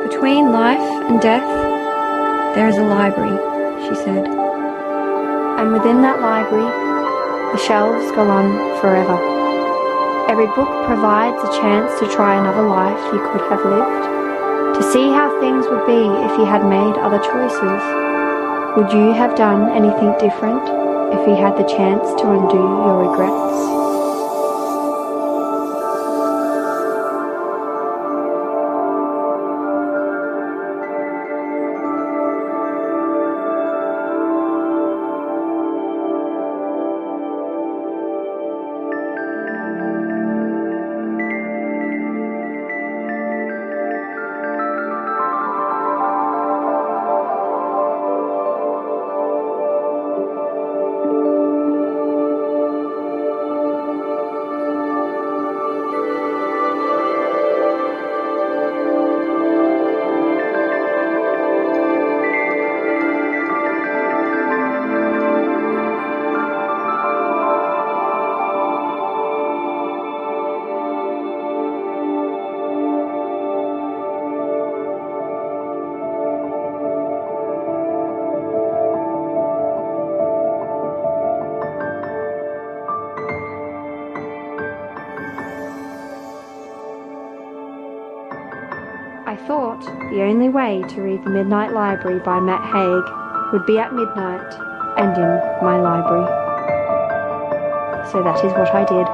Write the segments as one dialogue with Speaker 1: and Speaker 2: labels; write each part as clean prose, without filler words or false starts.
Speaker 1: Between life and death, there is a library, she said. And within that library, the shelves go on forever. Every book provides a chance to try another life you could have lived, to see how things would be if you had made other choices. Would you have done anything different if you had the chance to undo your regrets? I thought the only way to read The Midnight Library by Matt Haig would be at midnight and in my library. So that is what I did.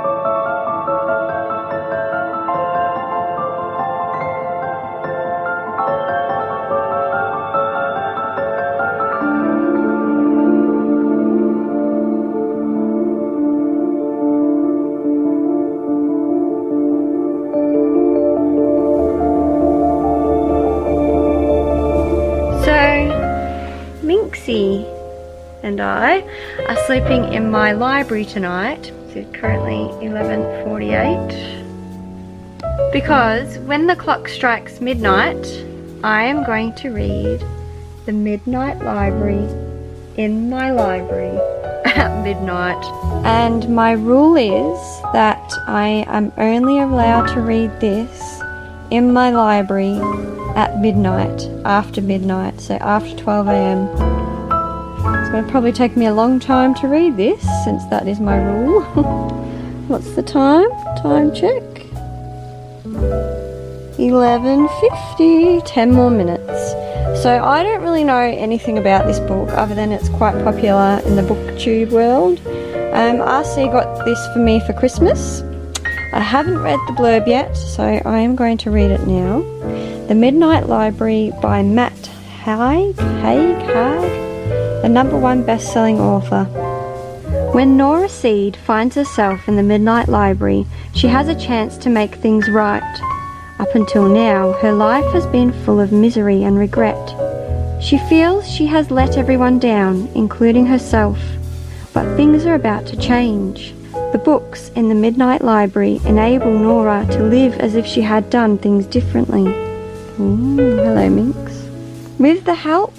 Speaker 1: Minxie and I are sleeping in my library tonight. It's currently 11:48 because when the clock strikes midnight, I am going to read The Midnight Library in my library at midnight. And my rule is that I am only allowed to read this in my library at midnight, after midnight, so after 12 AM. It's going to probably take me a long time to read this, since that is my rule. What's the time? Time check. 11:50, 10 more minutes. So I don't really know anything about this book, other than it's quite popular in the booktube world. RC got this for me for Christmas. I haven't read the blurb yet, so I am going to read it now. The Midnight Library by Matt Haig, the #1 best-selling author. When Nora Seed finds herself in the Midnight Library, she has a chance to make things right. Up until now, her life has been full of misery and regret. She feels she has let everyone down, including herself. But things are about to change. The books in the Midnight Library enable Nora to live as if she had done things differently. Ooh, hello Minx. With the help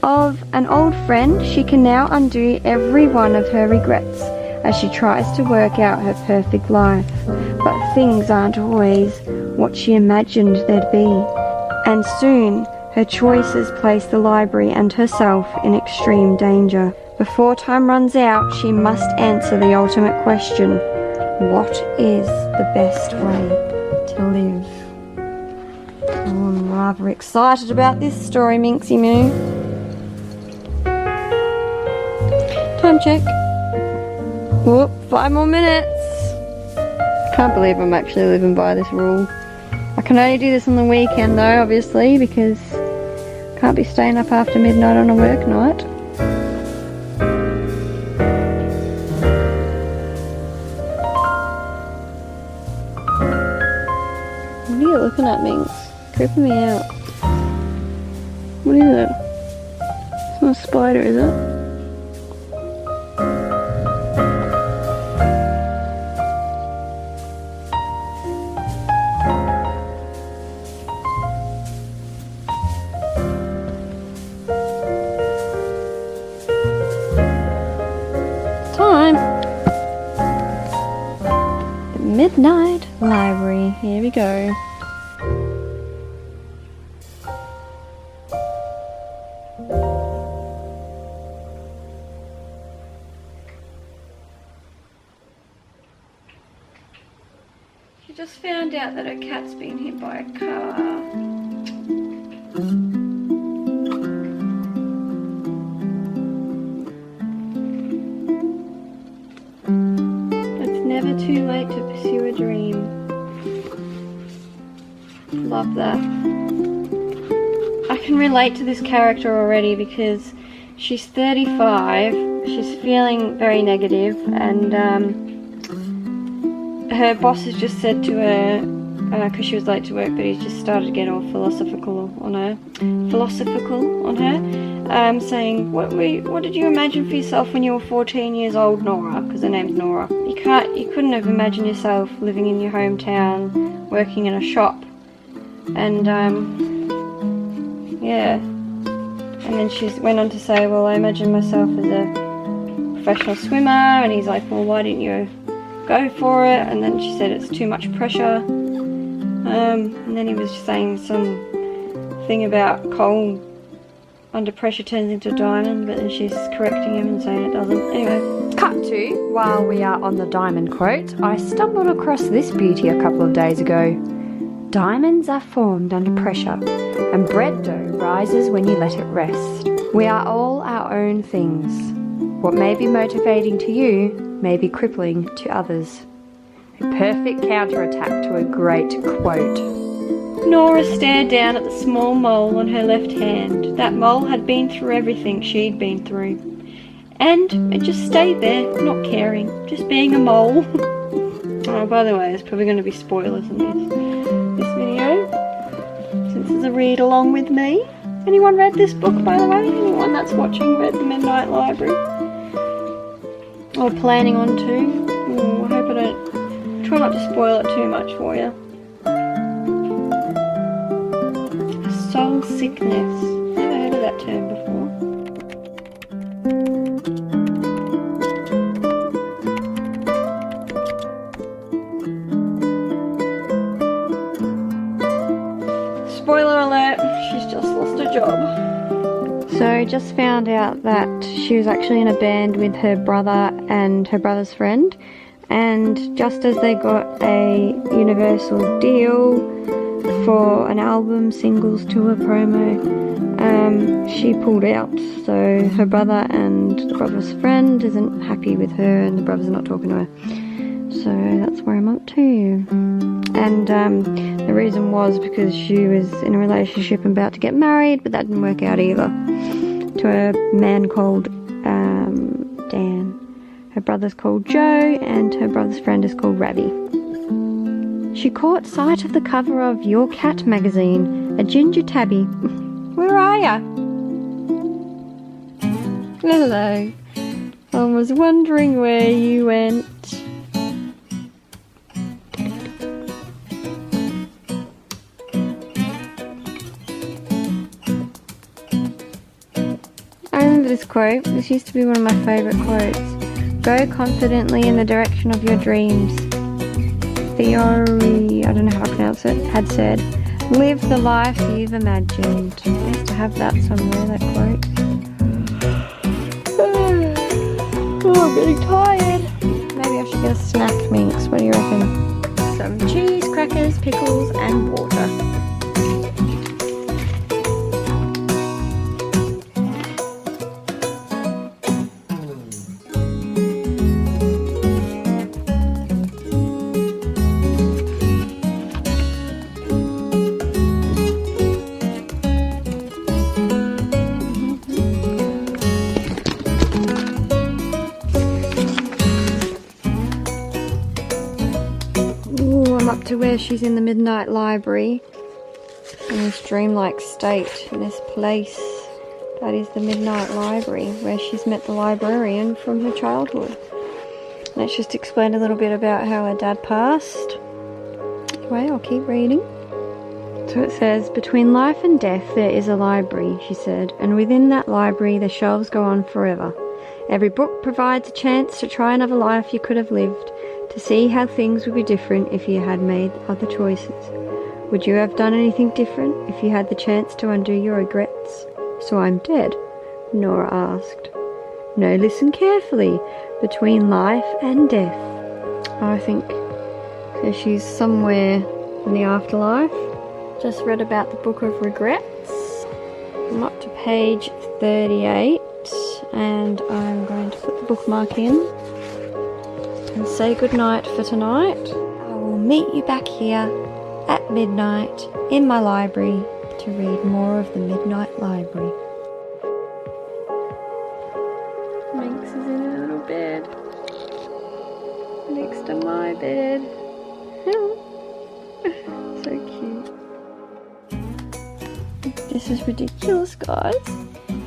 Speaker 1: of an old friend, she can now undo every one of her regrets as she tries to work out her perfect life. But things aren't always what she imagined they'd be. And soon, her choices place the library and herself in extreme danger. Before time runs out, she must answer the ultimate question: what is the best way to live? Oh, I'm rather excited about this story, Minxie Moo. Time check. Whoop, 5 more minutes. Can't believe I'm actually living by this rule. I can only do this on the weekend though, obviously, because I can't be staying up after midnight on a work night. What are you looking at, Minx? Creeping me out. What is it? It's not a spider, is it? Time! The Midnight Library. Here we go. She just found out that her cat's been hit by a car. Never too late to pursue a dream. Love that. I can relate to this character already because she's 35, she's feeling very negative, and her boss has just said to her, because she was late to work, but he's just started to get all philosophical on her, saying, what did you imagine for yourself when you were 14 years old, Nora? Because her name's Nora. You couldn't have imagined yourself living in your hometown, working in a shop, and yeah. And then she went on to say, well, I imagine myself as a professional swimmer, and he's like, well, why didn't you go for it? And then she said it's too much pressure. And then he was saying some thing about coal under pressure turns into diamond, but then she's correcting him and saying it doesn't. Anyway.
Speaker 2: Cut to, while we are on the diamond quote, I stumbled across this beauty a couple of days ago. Diamonds are formed under pressure, and bread dough rises when you let it rest. We are all our own things. What may be motivating to you may be crippling to others. A perfect counterattack to a great quote.
Speaker 1: Nora stared down at the small mole on her left hand. That mole had been through everything she'd been through. And it just stayed there, not caring, just being a mole. Oh, by the way, there's probably going to be spoilers in this video, since it's a read along with me. Anyone read this book, by the way? Anyone that's watching read The Midnight Library? Or planning on to? Ooh, I hope I don't... Try not to spoil it too much for you. Soul sickness. Never heard of that term before. Spoiler alert, she's just lost her job. So just found out that she was actually in a band with her brother and her brother's friend, and just as they got a Universal deal for an album, singles, tour, promo, she pulled out. So her brother and the brother's friend isn't happy with her, and the brother's not talking to her. So that's where I'm up to. And the reason was because she was in a relationship and about to get married, but that didn't work out either, to a man called Dan. Her brother's called Joe, and her brother's friend is called Ravi. She caught sight of the cover of Your Cat magazine, a ginger tabby. Where are ya? Hello. I was wondering where you went. I remember this quote. This used to be one of my favourite quotes. Go confidently in the direction of your dreams. Theory, I don't know how to pronounce it, had said, live the life you've imagined. I used to have that somewhere, that quote. Oh, I'm getting tired. Maybe I should get a snack mix. What do you reckon? Some cheese, crackers, pickles, and water. To where she's in the Midnight Library in this dreamlike state, in this place that is the Midnight Library, where she's met the librarian from her childhood. Let's just explain a little bit about how her dad passed. Anyway, I'll keep reading. So it says, between life and death there is a library, she said, and within that library the shelves go on forever. Every book provides a chance to try another life you could have lived, to see how things would be different if you had made other choices. Would you have done anything different if you had the chance to undo your regrets? So I'm dead? Nora asked. No, listen carefully. Between life and death. I think so she's somewhere in the afterlife. Just read about the Book of Regrets. I'm up to page 38 and I'm going to put the bookmark in and say goodnight for tonight. I will meet you back here at midnight in my library to read more of the Midnight Library. Minx is in a little bed next to my bed. So cute. This is ridiculous, guys.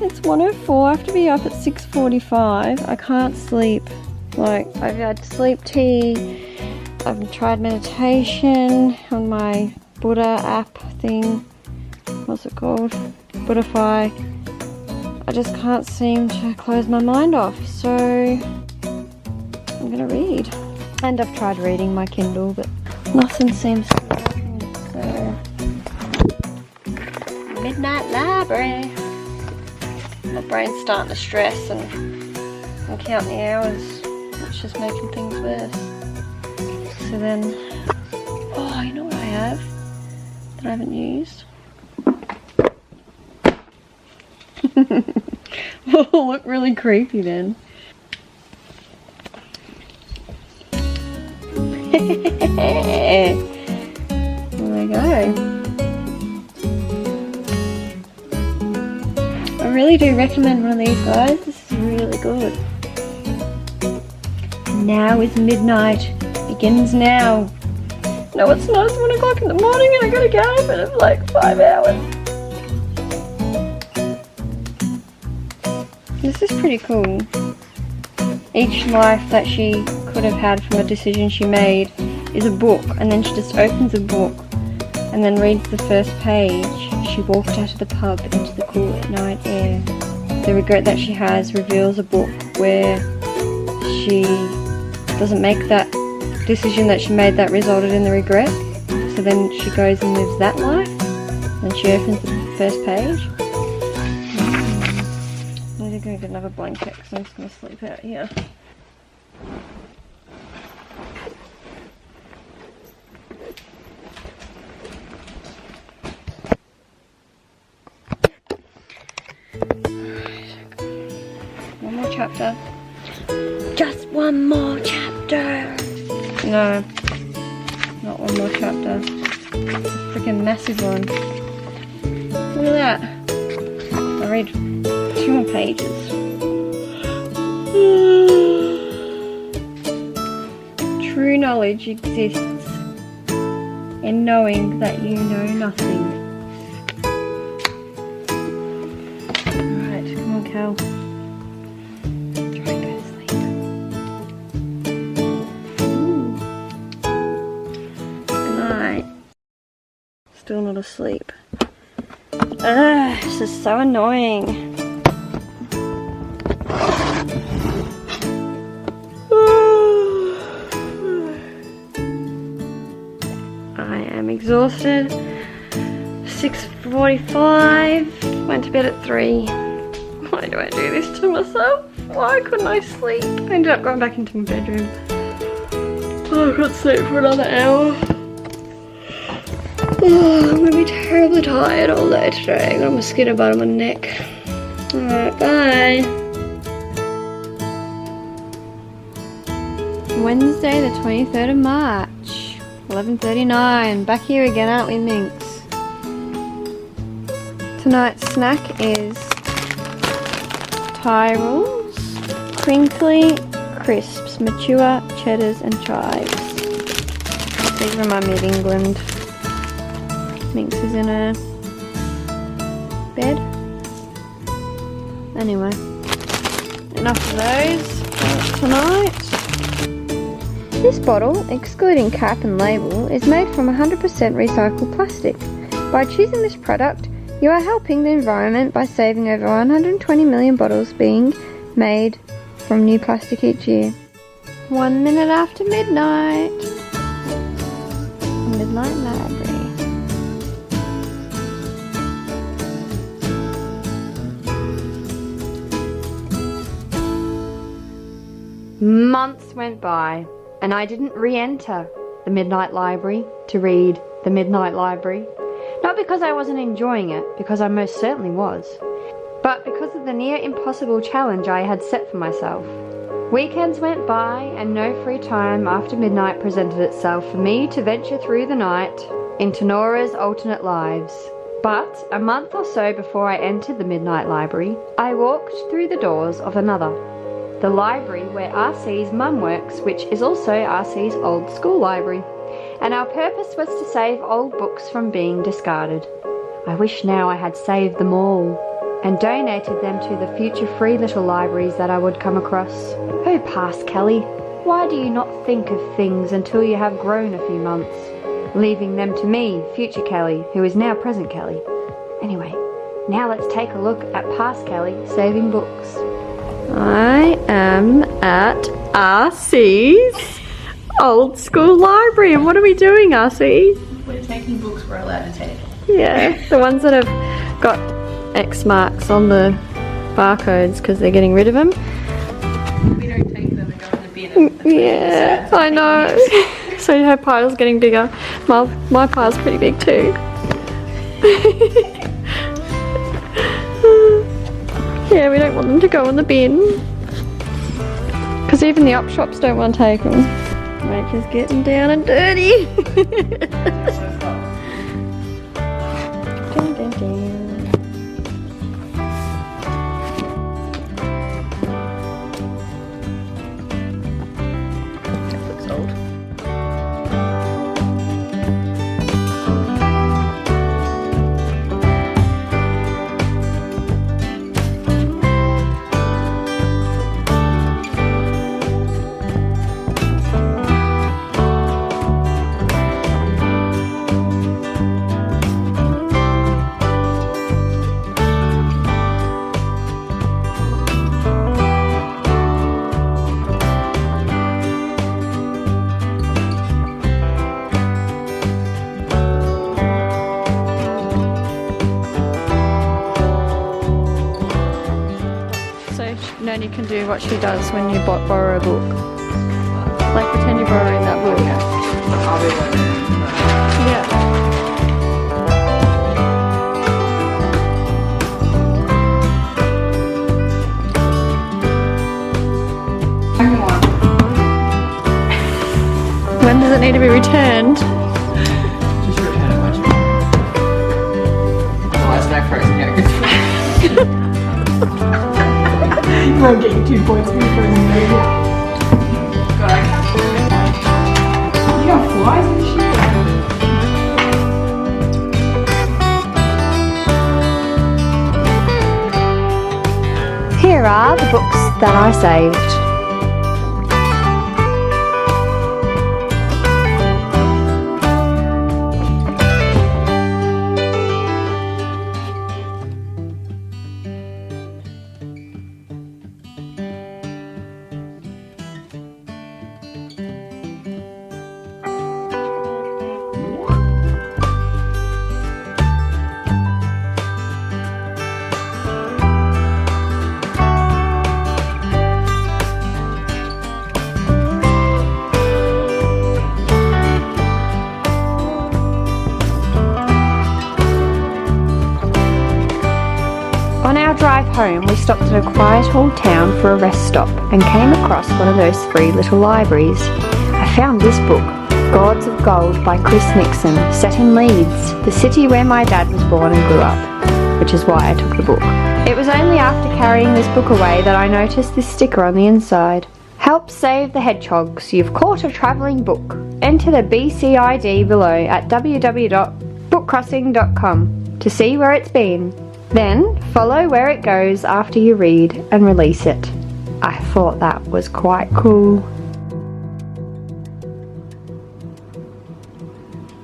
Speaker 1: It's 1:04. I have to be up at 6:45. I can't sleep. Like, I've had sleep tea. I've tried meditation on my Buddha app thing. What's it called? Buddhify. I just can't seem to close my mind off. So I'm gonna read. And I've tried reading my Kindle, but nothing seems to be working. So Midnight Library. My brain's starting to stress and count the hours. It's just making things worse. So then, oh, you know what I have that I haven't used? Oh, look really creepy then. There we go. I really do recommend one of these, guys. This is really good. Now is midnight. Begins now. No, it's not. It's 1 o'clock in the morning and I gotta get up in like 5 hours. This is pretty cool. Each life that she could have had from a decision she made is a book, and then she just opens a book and then reads the first page. She walked out of the pub into the cool at night air. The regret that she has reveals a book where she doesn't make that decision that she made that resulted in the regret. So then she goes and lives that life, and she opens the first page. I need to go get another blanket because I'm just going to sleep out here. One more chapter. Just one more chapter. No, not one more chapter. It's a freaking massive one. Look at that. I'll read 2 more pages. True knowledge exists in knowing that you know nothing. Alright, come on, Cal. Try and go to sleep. Good night. Still not asleep. This is so annoying. I am exhausted. 6:45. Went to bed at 3. Why do I do this to myself? Why couldn't I sleep? I ended up going back into my bedroom. Oh, I've got to sleep for another hour. Oh, I'm going to be terribly tired all day today. I've got a mosquito bite on my neck. Alright, bye. Wednesday the 23rd of March, 11:39. Back here again, aren't we, Minx? Tonight's snack is Tyrrell's Crinkly Crisps, mature cheddars and chives. These remind me of England. Minx is in her bed. Anyway, enough of those for tonight. This bottle, excluding cap and label, is made from 100% recycled plastic. By choosing this product, you are helping the environment by saving over 120 million bottles being made from new plastic each year. 1 minute after midnight. Midnight Library.
Speaker 2: went by, and I didn't re-enter the Midnight Library to read the Midnight Library. Not because I wasn't enjoying it, because I most certainly was, but because of the near impossible challenge I had set for myself. Weekends went by, and no free time after midnight presented itself for me to venture through the night into Nora's alternate lives. But a month or so before I entered the Midnight Library, I walked through the doors of another, the library where RC's mum works, which is also RC's old school library, and our purpose was to save old books from being discarded. I wish now I had saved them all and donated them to the future free little libraries that I would come across. Oh, past Kelly, why do you not think of things until you have grown a few months, leaving them to me, future Kelly, who is now present Kelly? Anyway, now let's take a look at past Kelly saving books.
Speaker 1: I am at RC's old school library, and what are we doing, RC?
Speaker 3: We're taking books we're allowed to take.
Speaker 1: Yeah, the ones that have got X marks on the barcodes because they're getting rid of them.
Speaker 3: We don't take them and go in the bin.
Speaker 1: Yeah, I know. So her pile's getting bigger. My pile's pretty big too. Yeah, we don't want them to go in the bin because even the op shops don't want to take them. Rachel's getting down and dirty. Dun, dun, dun. Looks old. Noni can do what she does when you borrow a book. Like pretend you're borrowing that book. Yeah. When does it need to be returned?
Speaker 4: Just return it once. Oh, it's no frozen yogurt. I'm getting 2 points for your frozen yogurt. God, I can't believe it. You got flies and
Speaker 2: shit. Here are the books that I saved. On our drive home, we stopped at a quiet old town for a rest stop and came across one of those free little libraries. I found this book, Gods of Gold by Chris Nixon, set in Leeds, the city where my dad was born and grew up, which is why I took the book. It was only after carrying this book away that I noticed this sticker on the inside. Help save the hedgehogs, you've caught a travelling book. Enter the BCID below at www.bookcrossing.com to see where it's been. Then follow where it goes after you read and release it. I thought that was quite cool.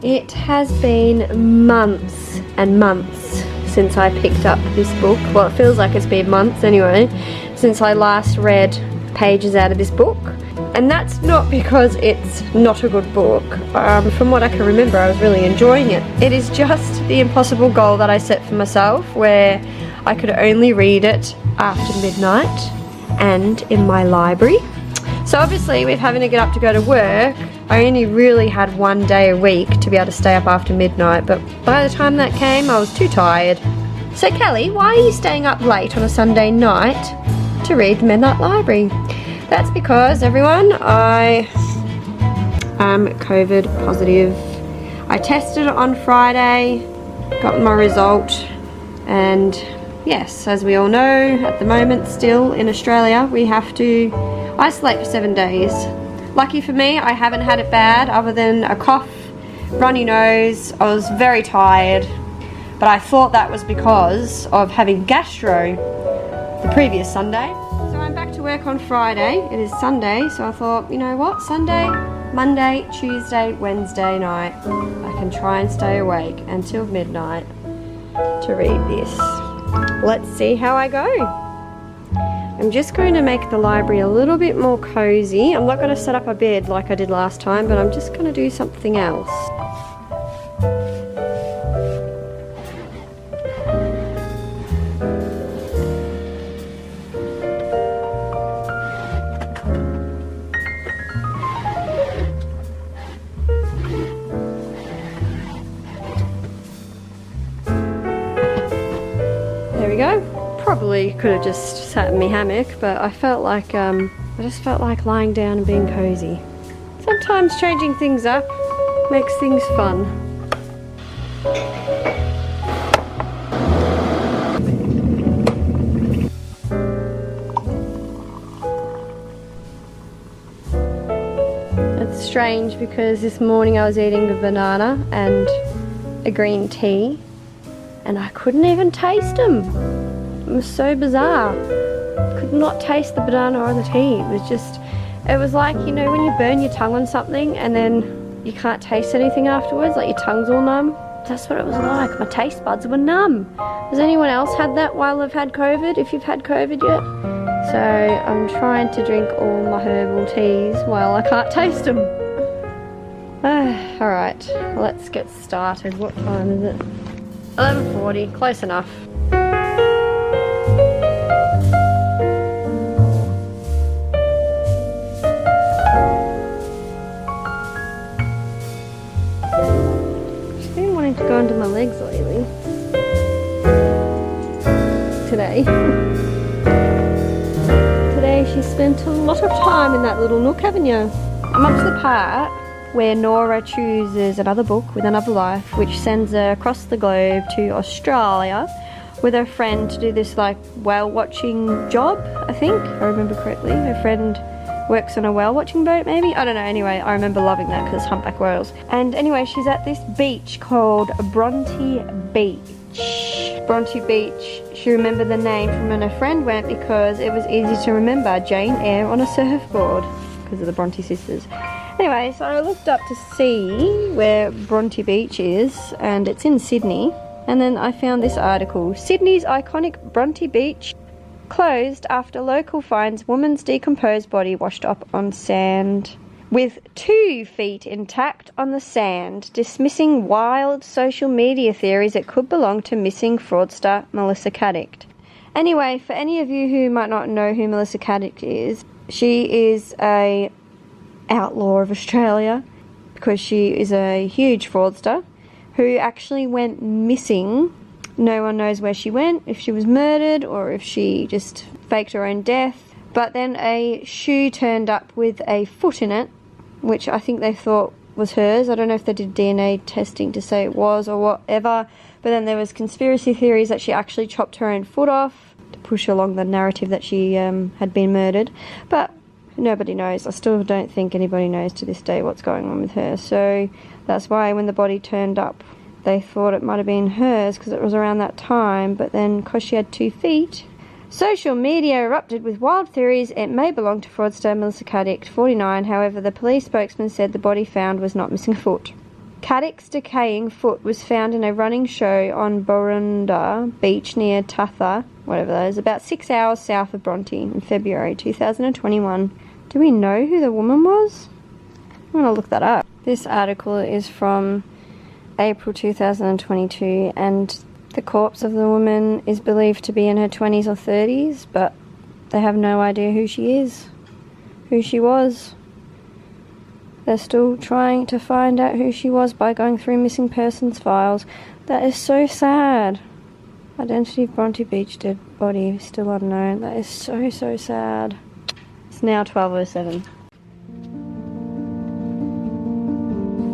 Speaker 1: It has been months and months since I picked up this book. Well, it feels like it's been months anyway, since I last read pages out of this book. And that's not because it's not a good book. From what I can remember, I was really enjoying it. It is just the impossible goal that I set for myself, where I could only read it after midnight and in my library. So obviously with having to get up to go to work, I only really had 1 day a week to be able to stay up after midnight, but by the time that came I was too tired. So Kelly, why are you staying up late on a Sunday night to read the Midnight Library? That's because, everyone, I am COVID positive. I tested on Friday, got my result, and yes, as we all know, at the moment still in Australia, we have to isolate for 7 days. Lucky for me, I haven't had it bad other than a cough, runny nose. I was very tired, but I thought that was because of having gastro the previous Sunday. So I'm back to work on Friday. It is Sunday, so I thought, you know what, Sunday, Monday, Tuesday, Wednesday night, I can try and stay awake until midnight to read this. Let's see how I go. I'm just going to make the library a little bit more cozy. I'm not going to set up a bed like I did last time, but I'm just going to do something else. There we go. Probably could have just sat in my hammock, but I felt like I just felt like lying down and being cozy. Sometimes changing things up makes things fun. It's strange because this morning I was eating a banana and a green tea and I couldn't even taste them. It was so bizarre. Could not taste the banana or the tea. It was like, you know, when you burn your tongue on something and then you can't taste anything afterwards, like your tongue's all numb. That's what it was like. My taste buds were numb. Has anyone else had that while they've had COVID, if you've had COVID yet? So I'm trying to drink all my herbal teas while I can't taste them. Alright, let's get started. What time is it? 11:40, close enough. To go under my legs lately. Today she spent a lot of time in that little nook, haven't you? I'm up to the part where Nora chooses another book with another life, which sends her across the globe to Australia with her friend to do this like whale watching job, I think, if I remember correctly. Her friend works on a whale watching boat, maybe? I don't know. Anyway, I remember loving that because humpback whales. And anyway, she's at this beach called Bronte Beach. Bronte Beach. She remembered the name from when her friend went because it was easy to remember Jane Eyre on a surfboard because of the Bronte sisters. Anyway, so I looked up to see where Bronte Beach is, and it's in Sydney. And then I found this article. Sydney's iconic Bronte Beach closed after local finds woman's decomposed body washed up on sand with 2 feet intact on the sand, dismissing wild social media theories it could belong to missing fraudster Melissa Caddick. Anyway, for any of you who might not know who Melissa Caddick is, she is a outlaw of Australia because she is a huge fraudster who actually went missing. No one knows where she went, if she was murdered or if she just faked her own death. But then a shoe turned up with a foot in it, which I think they thought was hers. I don't know if they did DNA testing to say it was or whatever. But then there was conspiracy theories that she actually chopped her own foot off to push along the narrative that she had been murdered. But nobody knows. I still don't think anybody knows to this day what's going on with her. So that's why when the body turned up, they thought it might have been hers because it was around that time, but then because she had 2 feet, social media erupted with wild theories it may belong to fraudster Melissa Caddick, 49. However, the police spokesman said the body found was not missing a foot. Caddick's decaying foot was found in a running show on Boronda Beach near Tatha, whatever that is, about 6 hours south of Bronte in February 2021. Do we know who the woman was? I'm going to look that up. This article is from April 2022, and the corpse of the woman is believed to be in her 20s or 30s, but they have no idea who she is. who she was. They're still trying to find out who she was by going through missing persons files. That is so sad. Identity of Bronte Beach dead body still unknown. That is so, so sad. It's now 12:07.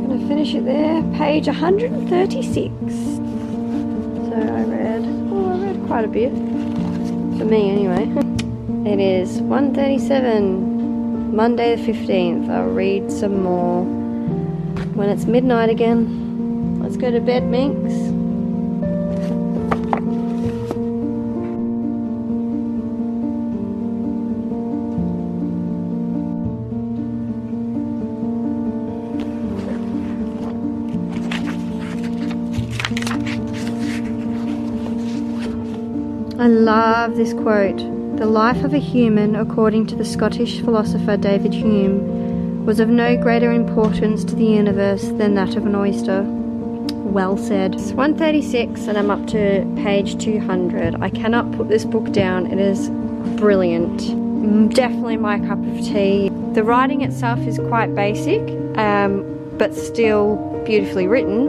Speaker 1: Gonna finish it there. Page 136. So I read quite a bit. For me anyway. It is 1:37. Monday the 15th. I'll read some more when it's midnight again. Let's go to bed, Minx. I love this quote. The life of a human, according to the Scottish philosopher David Hume, was of no greater importance to the universe than that of an oyster. Well said. It's 1:36 and I'm up to page 200. I cannot put this book down. It is brilliant. Definitely my cup of tea. The writing itself is quite basic, but still beautifully written.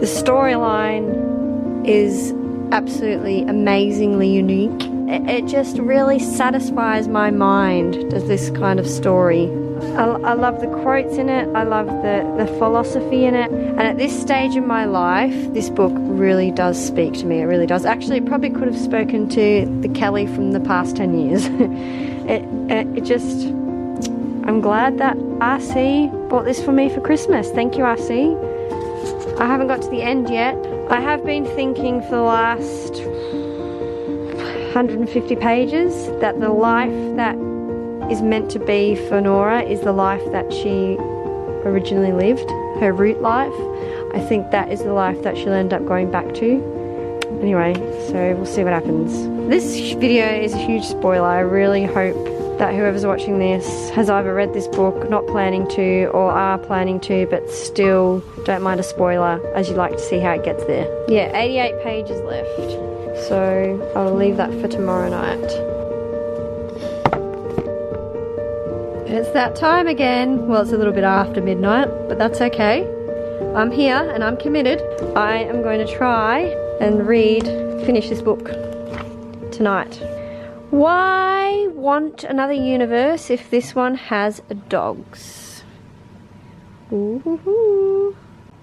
Speaker 1: The storyline is absolutely amazingly unique. It just really satisfies my mind, does this kind of story. I love the quotes in it, I love the philosophy in it, and at this stage in my life, this book really does speak to me, it really does. Actually, it probably could have spoken to the Kelly from the past 10 years. I'm glad that RC bought this for me for Christmas. Thank you, RC. I haven't got to the end yet. I have been thinking for the last 150 pages that the life that is meant to be for Nora is the life that she originally lived, her root life. I think that is the life that she'll end up going back to. Anyway, so we'll see what happens. This video is a huge spoiler. I really hope that whoever's watching this has either read this book, not planning to, or are planning to, but still don't mind a spoiler, as you like to see how it gets there. Yeah, 88 pages left. So I'll leave that for tomorrow night. It's that time again. Well, it's a little bit after midnight, but that's okay. I'm here and I'm committed. I am going to try and finish this book tonight. Why want another universe if this one has dogs? Ooh.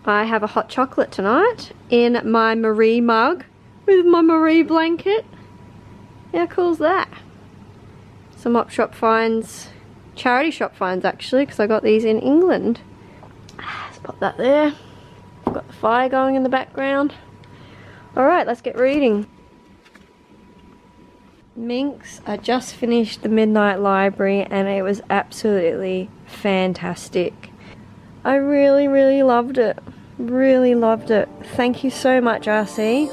Speaker 1: I have a hot chocolate tonight in my Marie mug with my Marie blanket. How cool's that? Some op shop finds, charity shop finds actually, because I got these in England. Let's pop that there. I've got the fire going in the background. Alright, let's get reading. Minx, I just finished the Midnight Library and it was absolutely fantastic. I really, really loved it. Really loved it. Thank you so much, RC.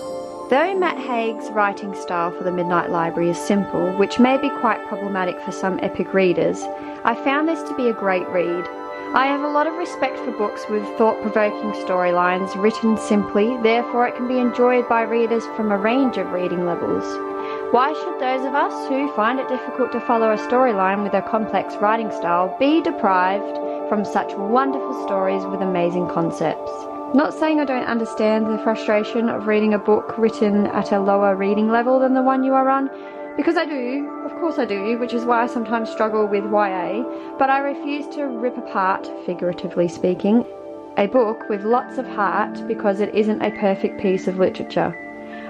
Speaker 2: Though Matt Haig's writing style for the Midnight Library is simple, which may be quite problematic for some epic readers, I found this to be a great read. I have a lot of respect for books with thought-provoking storylines written simply, therefore it can be enjoyed by readers from a range of reading levels. Why should those of us who find it difficult to follow a storyline with a complex writing style be deprived from such wonderful stories with amazing concepts? Not saying I don't understand the frustration of reading a book written at a lower reading level than the one you are on, because I do, of course I do, which is why I sometimes struggle with YA, but I refuse to rip apart, figuratively speaking, a book with lots of heart because it isn't a perfect piece of literature.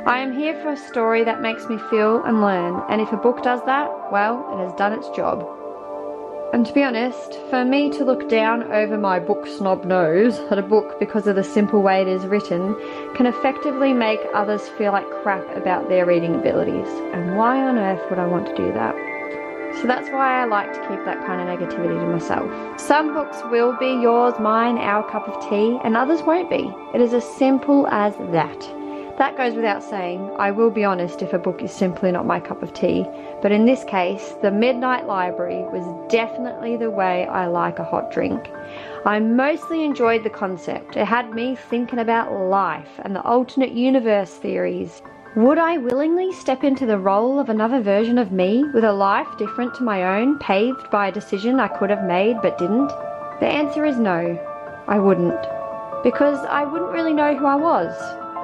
Speaker 2: I am here for a story that makes me feel and learn, and if a book does that, well, it has done its job. And to be honest, for me to look down over my book snob nose at a book because of the simple way it is written can effectively make others feel like crap about their reading abilities. And why on earth would I want to do that? So that's why I like to keep that kind of negativity to myself. Some books will be yours, mine, our cup of tea, and others won't be. It is as simple as that. That goes without saying. I will be honest if a book is simply not my cup of tea, but in this case, The Midnight Library was definitely the way I like a hot drink. I mostly enjoyed the concept. It had me thinking about life and the alternate universe theories. Would I willingly step into the role of another version of me with a life different to my own, paved by a decision I could have made but didn't? The answer is no, I wouldn't. Because I wouldn't really know who I was,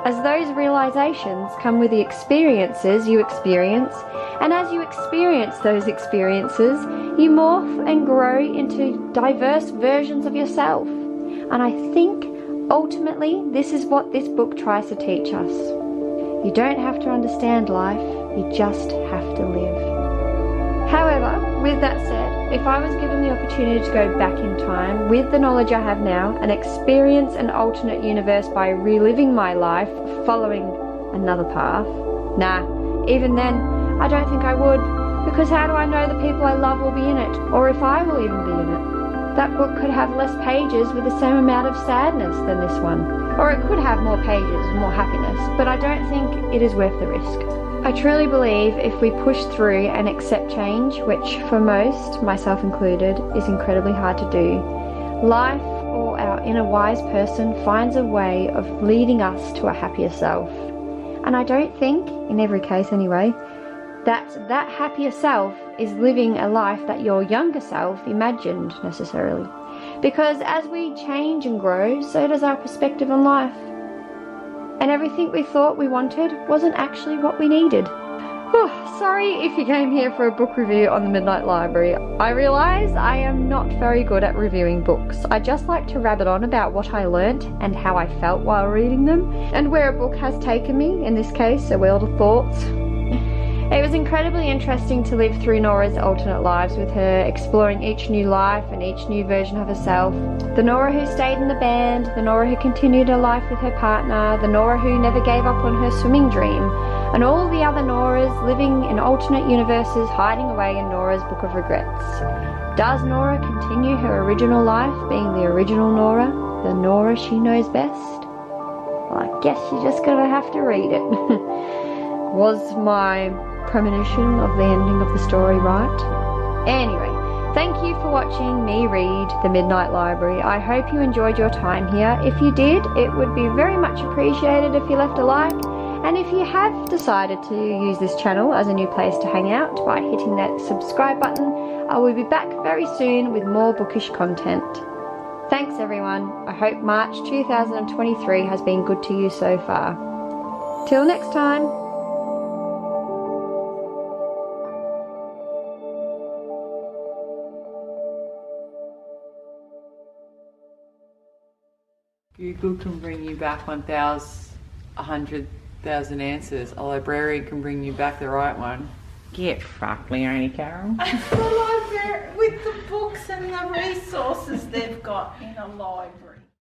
Speaker 2: as those realizations come with the experiences you experience, and as you experience those experiences, you morph and grow into diverse versions of yourself. And I think, ultimately, this is what this book tries to teach us. You don't have to understand life, you just have to live. However, with that said, if I was given the opportunity to go back in time with the knowledge I have now and experience an alternate universe by reliving my life following another path, even then, I don't think I would, because how do I know the people I love will be in it, or if I will even be in it? That book could have less pages with the same amount of sadness than this one, or it could have more pages and more happiness, but I don't think it is worth the risk. I truly believe if we push through and accept change, which for most, myself included, is incredibly hard to do, life or our inner wise person finds a way of leading us to a happier self. And I don't think, in every case anyway, that happier self is living a life that your younger self imagined necessarily. Because as we change and grow, so does our perspective on life. And everything we thought we wanted wasn't actually what we needed. Sorry if you came here for a book review on the Midnight Library. I realise I am not very good at reviewing books. I just like to rabbit on about what I learnt and how I felt while reading them, and where a book has taken me, in this case, A World of Thoughts. It was incredibly interesting to live through Nora's alternate lives with her, exploring each new life and each new version of herself. The Nora who stayed in the band, the Nora who continued her life with her partner, the Nora who never gave up on her swimming dream, and all the other Noras living in alternate universes hiding away in Nora's Book of Regrets. Does Nora continue her original life, being the original Nora, the Nora she knows best? Well, I guess you're just gonna have to read it. Was my premonition of the ending of the story right? Anyway, thank you for watching me read The Midnight Library. I hope you enjoyed your time here. If you did, it would be very much appreciated if you left a like. And if you have decided to use this channel as a new place to hang out by hitting that subscribe button, I will be back very soon with more bookish content. Thanks everyone. I hope March 2023 has been good to you so far. Till next time.
Speaker 5: Google can bring you back 100,000 answers. A librarian can bring you back the right one. Get fucked, Leonie Carroll.
Speaker 3: The library with the books and the resources they've got in a library.